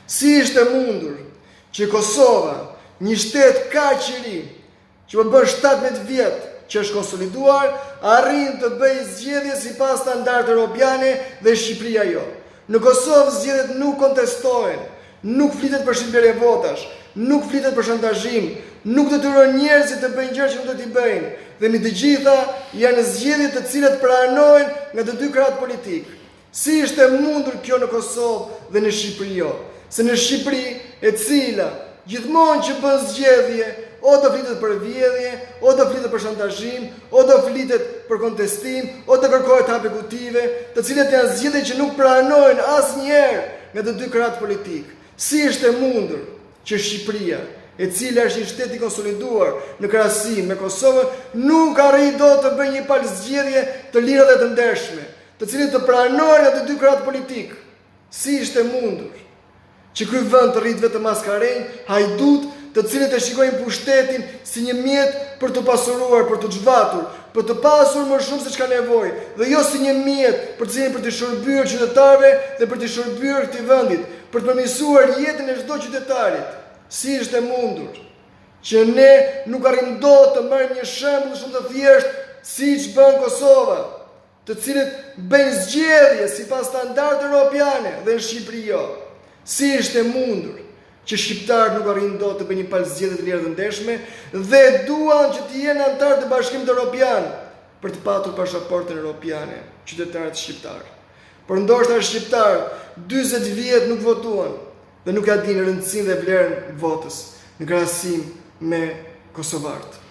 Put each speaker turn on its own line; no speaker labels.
Si ishte mundur që Kosova, një shtet kaq i ri, që po bën 17 vjet që është konsoliduar, arrin të bëjë zgjedhje sipas standardeve europiane dhe Shqipëria jo. Në Kosovë zgjedhjet nuk kontestohen, nuk flitet për shitblerje votash, nuk flitet për shantazhim, nuk detyron njerëzit të bëjnë gjëra që nuk do t'i bëjnë. Dhe mbi të gjitha janë zgjedhje të cilat pranohen nga të dy krahët politik. Si ishte mundur kjo në Kosovë dhe në Shqipëri jo? Se në Shqipëri, e cila gjithmonë që bën zgjedhje, o do flitet për vjedhje, o do flitet për shantazhim, o do flitet për kontestim, o do kërkohet hap ekzekutive, të cilat janë zgjedhje që nuk pranohen asnjëherë nga të dy krahët politik. Si ishte mundur që Shqipëria, e cila është një shtet i konsoliduar në krahasim me Kosovën, nuk arri dot të bëjë një palë zgjedhje të lira dhe të ndershme, të cilat të pranohen nga të dy krahët politik. Si ishte mundur që ky vend të rrit vetëm maskarenj, hajdut, të cilët e shikojnë pushtetin si një mjet për të pasuruar, për të zhvatur, për të pasur më shumë se çka nevojë, dhe jo si një mjet për të shërbyer qytetarëve dhe për të shërbyer këtij vendit, për të përmirësuar jetën e çdo qytetarit. Si ishte mundur që ne nuk arrim dot të marrim një shembull shumë të thjeshtë siç bën Kosova, të cilët bëjnë zgjedhje sipas standardeve europiane dhe në Shqipëri jo. Si ishte mundur që shqiptarët nuk arrin dot të bëjnë një palë zgjedhje të lira dhe ndershme dhe duan që të jenë anëtar të Bashkimit Evropian për të patur pasaportën europiane, qytetarët shqiptarë. Por ndoshta shqiptarët 40 vjet nuk votuan dhe nuk ja dinë rëndësinë dhe vlerën e votës në krahasim me kosovarët.